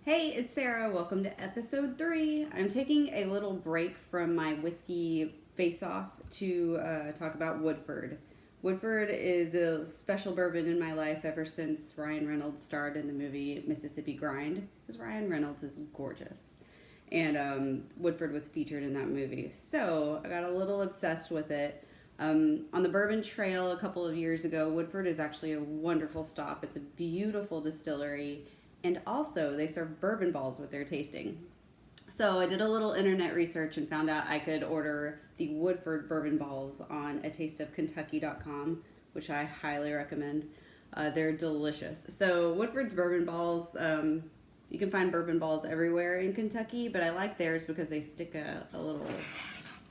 Hey, it's Sarah. Welcome to episode 3. I'm taking a little break from my whiskey face-off to talk about Woodford. Woodford is a special bourbon in my life ever since Ryan Reynolds starred in the movie Mississippi Grind, because Ryan Reynolds is gorgeous. And Woodford was featured in that movie. So I got a little obsessed with it. On the Bourbon Trail a couple of years ago, Woodford is actually a wonderful stop. It's a beautiful distillery. And also, they serve bourbon balls with their tasting. So I did a little internet research and found out I could order the Woodford bourbon balls on atasteofkentucky.com, which I highly recommend. They're delicious. So Woodford's bourbon balls, you can find bourbon balls everywhere in Kentucky, but I like theirs because they stick a little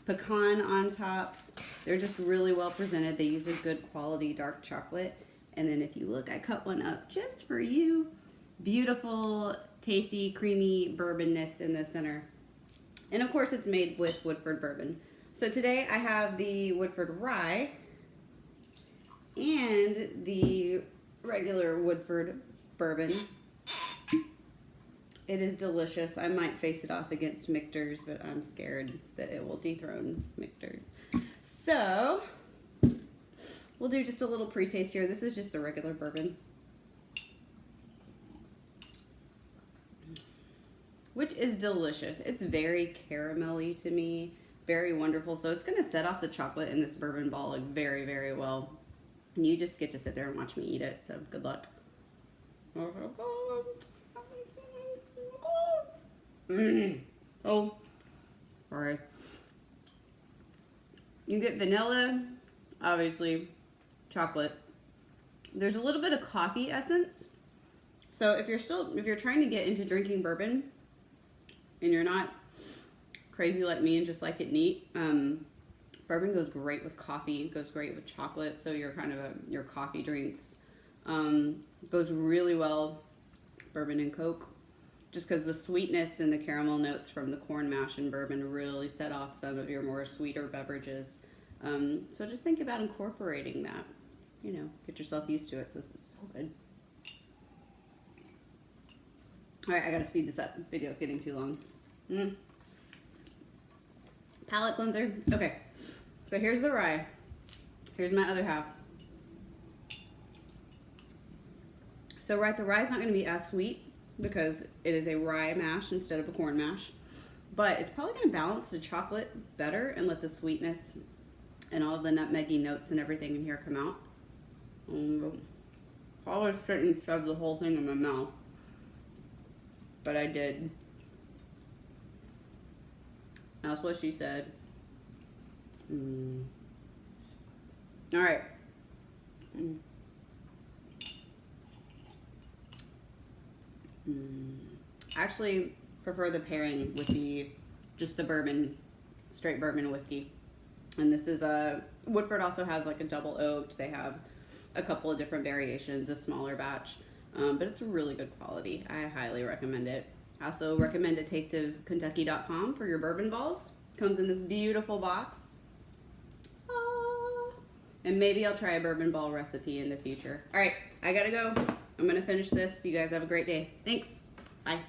pecan on top. They're just really well presented. They use a good quality dark chocolate. And then if you look, I cut one up just for you. Beautiful, tasty, creamy bourbonness in the center. And of course it's made with Woodford bourbon. So today I have the Woodford Rye and the regular Woodford bourbon. It is delicious. I might face it off against Michter's, but I'm scared that it will dethrone Michter's. So we'll do just a little pre-taste here. This is just the regular bourbon, which is delicious. It's very caramelly to me, very wonderful. So it's gonna set off the chocolate in this bourbon ball like very, very well. And you just get to sit there and watch me eat it, so good luck. Oh, sorry. You get vanilla, obviously, chocolate. There's a little bit of coffee essence. So if you're trying to get into drinking bourbon, and you're not crazy like me and just like it neat, bourbon goes great with coffee, goes great with chocolate, so your your coffee drinks goes really well, bourbon and Coke, just because the sweetness and the caramel notes from the corn mash and bourbon really set off some of your more sweeter beverages. So just think about incorporating that, get yourself used to it. So this is so good. All right, I gotta speed this up. Video's getting too long. Palate cleanser. Okay, so here's the rye. Here's my other half. So the rye's not gonna be as sweet because it is a rye mash instead of a corn mash, but it's probably gonna balance the chocolate better and let the sweetness and all of the nutmeggy notes and everything in here come out. Probably shouldn't shove the whole thing in my mouth, but I did. That's what she said. All right. I actually prefer the pairing with just the bourbon, straight bourbon whiskey. And this is Woodford also has like a double oaked. They have a couple of different variations, a smaller batch. But it's really good quality. I highly recommend it. I also recommend atasteofkentucky.com for your bourbon balls. Comes in this beautiful box. And maybe I'll try a bourbon ball recipe in the future. All right, I gotta go. I'm gonna finish this. You guys have a great day. Thanks. Bye.